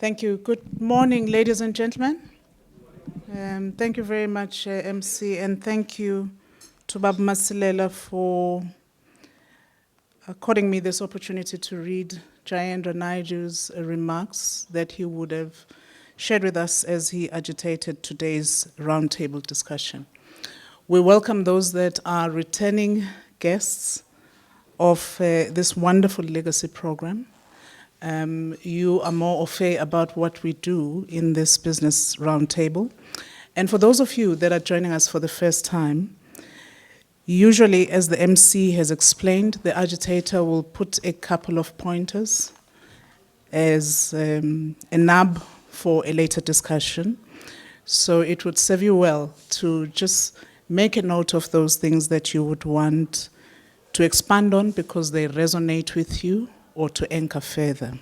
Thank you. Good morning, ladies and gentlemen. Thank you very much, MC, and thank you to Bab Masilela for according me this opportunity to read Jayendra Naidoo's remarks that he would have shared with us as he agitated today's roundtable discussion. We welcome those that are returning guests of this wonderful legacy program. You are more au fait about what we do in this business roundtable. And for those of you that are joining us for the first time, usually, as the MC has explained, the agitator will put a couple of pointers as a nub for a later discussion. So it would serve you well to just make a note of those things that you would want to expand on because they resonate with you, or to anchor further.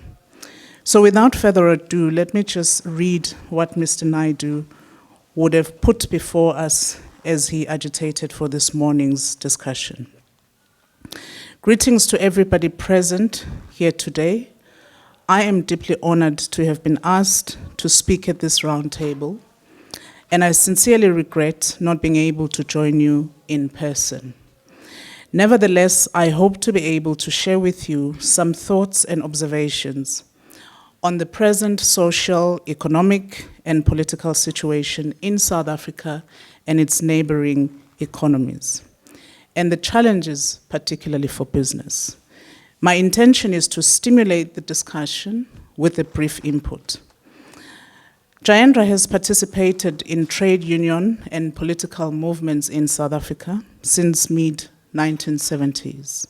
So without further ado, let me just read what Mr. Naidoo would have put before us as he agitated for this morning's discussion. Greetings to everybody present here today. I am deeply honored to have been asked to speak at this roundtable, and I sincerely regret not being able to join you in person. Nevertheless, I hope to be able to share with you some thoughts and observations on the present social, economic, and political situation in South Africa and its neighboring economies, and the challenges particularly for business. My intention is to stimulate the discussion with a brief input. Jayendra has participated in trade union and political movements in South Africa since mid-1970s.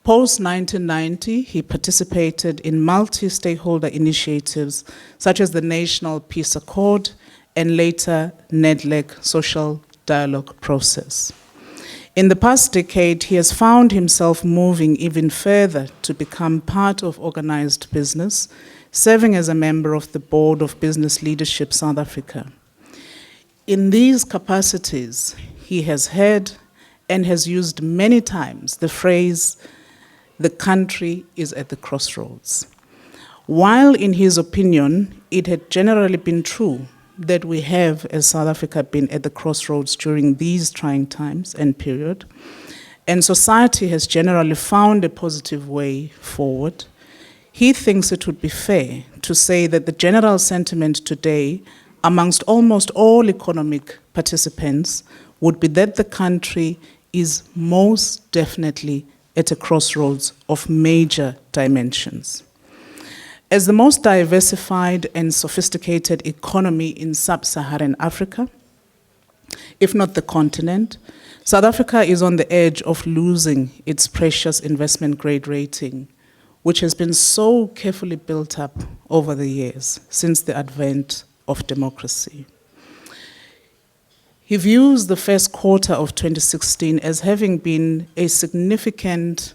Post-1990, he participated in multi-stakeholder initiatives such as the National Peace Accord and later NEDLEC social dialogue process. In the past decade, he has found himself moving even further to become part of organized business, serving as a member of the Board of Business Leadership South Africa. In these capacities, he has heard and has used many times the phrase, "The country is at the crossroads." While in his opinion, it had generally been true that we have, as South Africa, been at the crossroads during these trying times and period, and society has generally found a positive way forward, he thinks it would be fair to say that the general sentiment today amongst almost all economic participants would be that the country is most definitely at a crossroads of major dimensions. As the most diversified and sophisticated economy in sub-Saharan Africa, if not the continent, South Africa is on the edge of losing its precious investment grade rating, which has been so carefully built up over the years since the advent of democracy. He views the first quarter of 2016 as having been a significant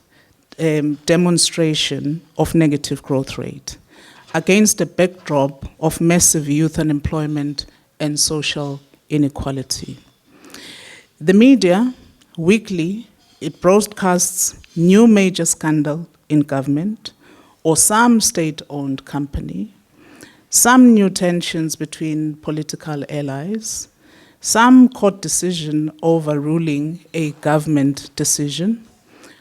demonstration of negative growth rate against a backdrop of massive youth unemployment and social inequality. The media, weekly, it broadcasts new major scandal in government or some state-owned company, some new tensions between political allies, some court decision overruling a government decision,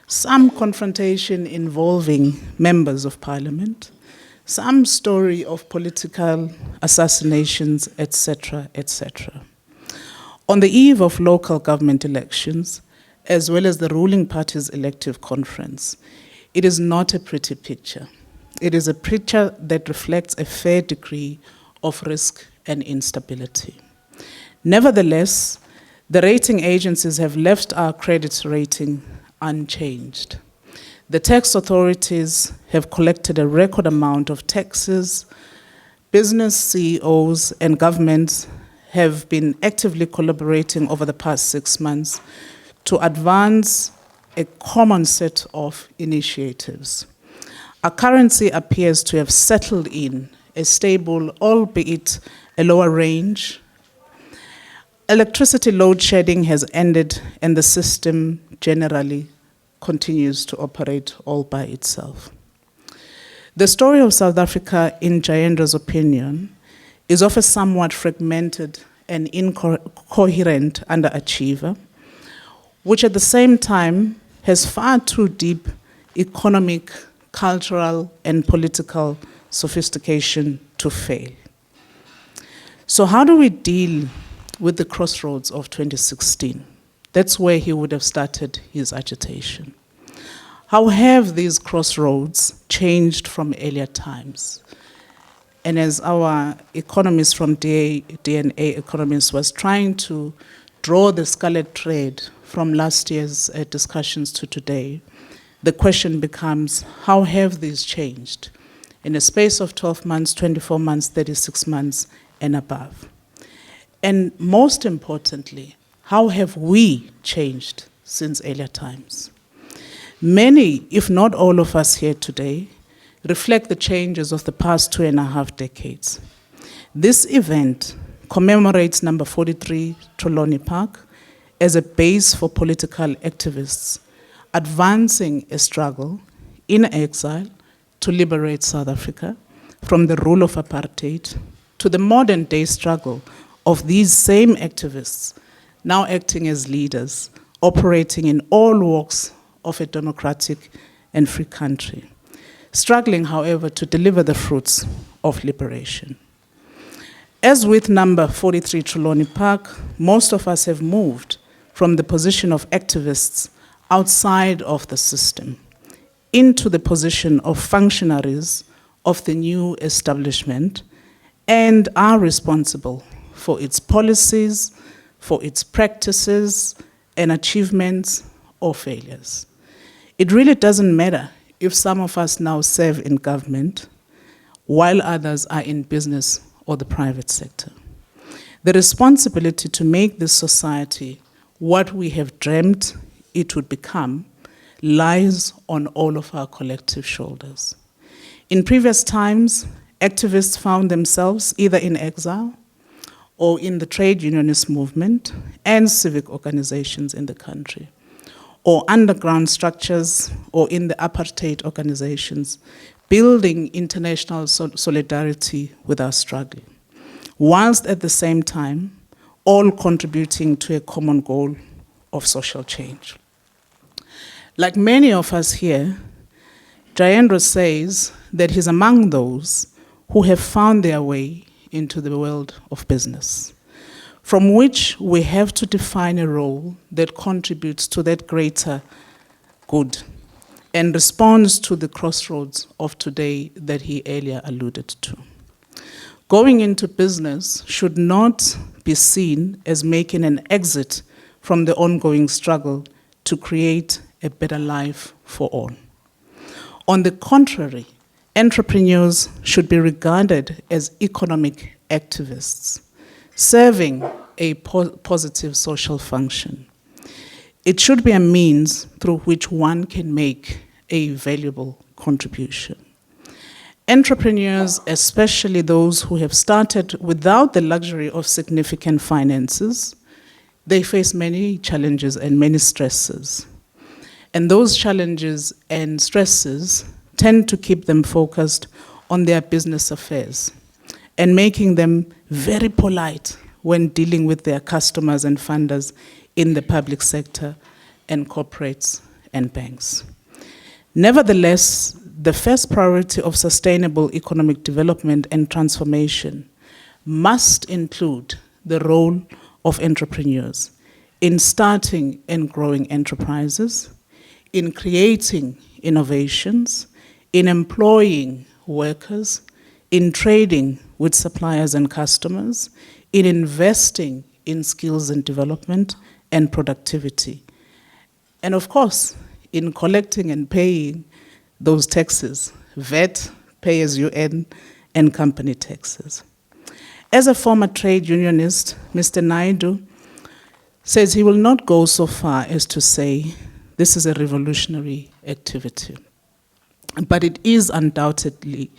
some confrontation involving members of parliament, some story of political assassinations, etc., etc. On the eve of local government elections, as well as the ruling party's elective conference, it is not a pretty picture. It is a picture that reflects a fair degree of risk and instability. Nevertheless, the rating agencies have left our credit rating unchanged. The tax authorities have collected a record amount of taxes. Business CEOs and governments have been actively collaborating over the past 6 months to advance a common set of initiatives. Our currency appears to have settled in a stable, albeit a lower range. Electricity load shedding has ended and the system generally continues to operate all by itself. The story of South Africa, in Jayendra's opinion, is of a somewhat fragmented and incoherent underachiever, which at the same time has far too deep economic, cultural, and political sophistication to fail. So how do we deal with the crossroads of 2016? That's where he would have started his agitation. How have these crossroads changed from earlier times? And as our economist from DNA Economists was trying to draw the scarlet thread from last year's discussions to today, the question becomes, how have these changed in a space of 12 months, 24 months, 36 months, and above? And most importantly, how have we changed since earlier times? Many, if not all of us here today, reflect the changes of the past 2.5 decades. This event commemorates number 43 Trelawney Park as a base for political activists advancing a struggle in exile to liberate South Africa from the rule of apartheid, to the modern day struggle of these same activists now acting as leaders, operating in all walks of a democratic and free country, struggling, however, to deliver the fruits of liberation. As with number 43 Trelawney Park, most of us have moved from the position of activists outside of the system into the position of functionaries of the new establishment and are responsible for its policies, for its practices and achievements or failures. It really doesn't matter if some of us now serve in government while others are in business or the private sector. The responsibility to make this society what we have dreamt it would become lies on all of our collective shoulders. In previous times, activists found themselves either in exile or in the trade unionist movement and civic organizations in the country, or underground structures or in the apartheid organizations, building international solidarity with our struggle, whilst at the same time, all contributing to a common goal of social change. Like many of us here, Jayendra says that he's among those who have found their way into the world of business, from which we have to define a role that contributes to that greater good and responds to the crossroads of today that he earlier alluded to. Going into business should not be seen as making an exit from the ongoing struggle to create a better life for all. On the contrary, entrepreneurs should be regarded as economic activists, serving a positive social function. It should be a means through which one can make a valuable contribution. Entrepreneurs, especially those who have started without the luxury of significant finances, they face many challenges and many stresses. And those challenges and stresses tend to keep them focused on their business affairs and making them very polite when dealing with their customers and funders in the public sector and corporates and banks. Nevertheless, the first priority of sustainable economic development and transformation must include the role of entrepreneurs in starting and growing enterprises, in creating innovations, in employing workers, in trading with suppliers and customers, in investing in skills and development and productivity, and of course, in collecting and paying those taxes, VAT, pay-as-you-earn, and company taxes. As a former trade unionist, Mr. Naidoo says he will not go so far as to say this is a revolutionary activity, but it is undoubtedly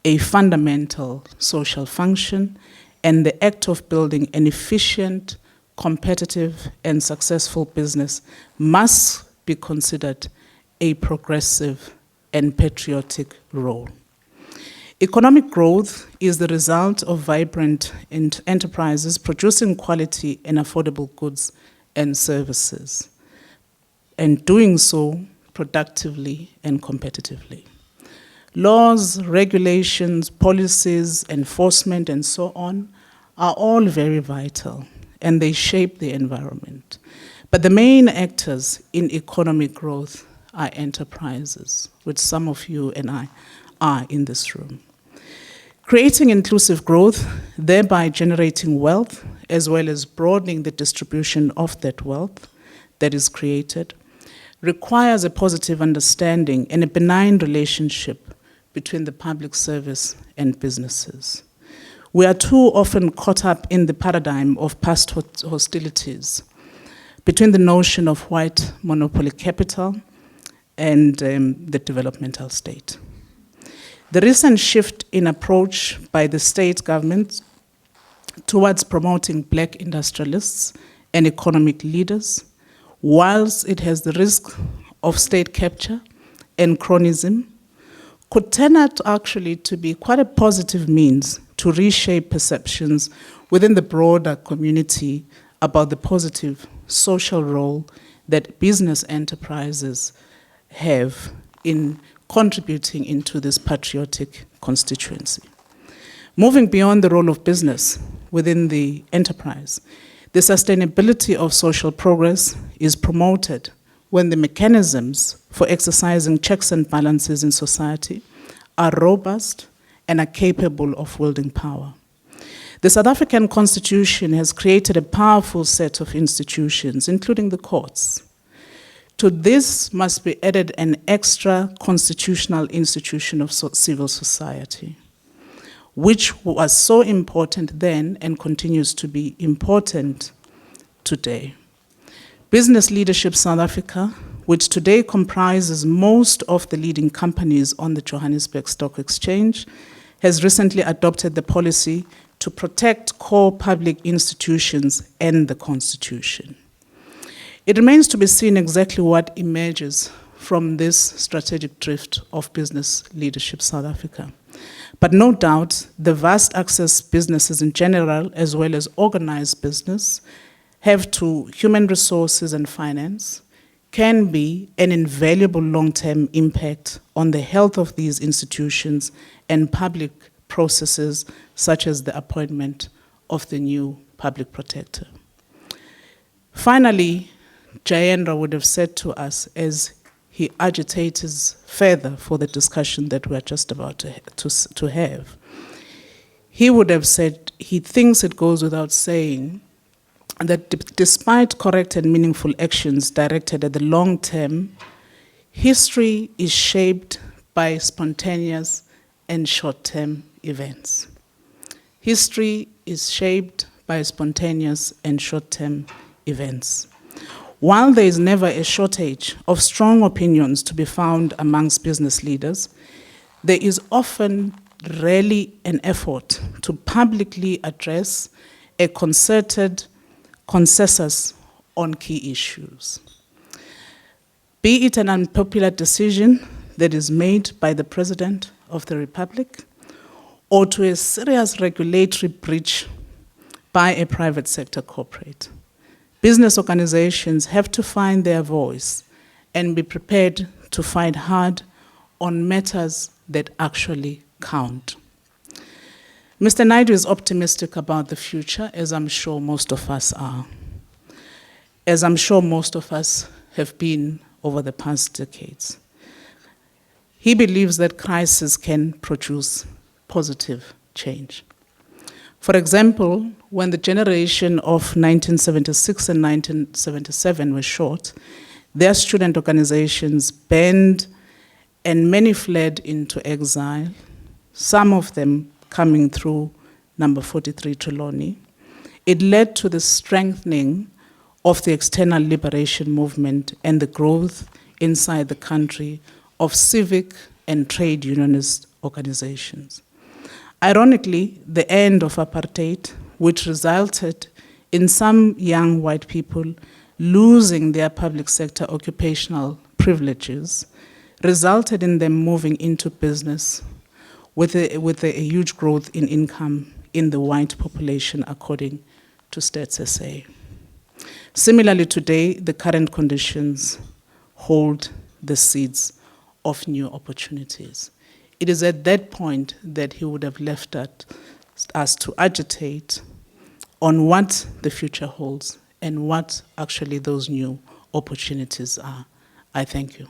a fundamental social function and the act of building an efficient, competitive, and successful business must be considered a progressive and patriotic role. Economic growth is the result of vibrant enterprises producing quality and affordable goods and services, and doing so productively and competitively. Laws, regulations, policies, enforcement, and so on are all very vital, and they shape the environment. But the main actors in economic growth are enterprises, which some of you and I are in this room. Creating inclusive growth, thereby generating wealth, as well as broadening the distribution of that wealth that is created, requires a positive understanding and a benign relationship between the public service and businesses. We are too often caught up in the paradigm of past hostilities between the notion of white monopoly capital and the developmental state. The recent shift in approach by the state government towards promoting black industrialists and economic leaders, whilst it has the risk of state capture and cronyism, could turn out actually to be quite a positive means to reshape perceptions within the broader community about the positive social role that business enterprises have in contributing into this patriotic constituency. Moving beyond the role of business within the enterprise, the sustainability of social progress is promoted when the mechanisms for exercising checks and balances in society are robust and are capable of wielding power. The South African Constitution has created a powerful set of institutions, including the courts. To this must be added an extra constitutional institution of civil society, which was so important then and continues to be important today. Business Leadership South Africa, which today comprises most of the leading companies on the Johannesburg Stock Exchange, has recently adopted the policy to protect core public institutions and the Constitution. It remains to be seen exactly what emerges from this strategic drift of Business Leadership South Africa. But no doubt, the vast access businesses in general, as well as organized business, have to human resources and finance, can be an invaluable long-term impact on the health of these institutions and public processes, such as the appointment of the new public protector. Finally, Jayendra would have said to us, as he agitates further for the discussion that we're just about to have, he would have said he thinks it goes without saying that despite correct and meaningful actions directed at the long term, history is shaped by spontaneous and short-term events. History is shaped by spontaneous and short-term events. While there is never a shortage of strong opinions to be found amongst business leaders, there is often rarely an effort to publicly address a concerted consensus on key issues. Be it an unpopular decision that is made by the President of the Republic, or to a serious regulatory breach by a private sector corporate. Business organizations have to find their voice and be prepared to fight hard on matters that actually count. Mr. Naidoo is optimistic about the future, as I'm sure most of us are, as I'm sure most of us have been over the past decades. He believes that crisis can produce positive change. For example, when the generation of 1976 and 1977 were short, their student organizations banned and many fled into exile, some of them coming through number 43 Trelawney. It led to the strengthening of the external liberation movement and the growth inside the country of civic and trade unionist organizations. Ironically, the end of apartheid, which resulted in some young white people losing their public sector occupational privileges, resulted in them moving into business, with a huge growth in income in the white population, according to Stats SA. Similarly, today, the current conditions hold the seeds of new opportunities. It is at that point that he would have left us to agitate on what the future holds and what actually those new opportunities are. I thank you.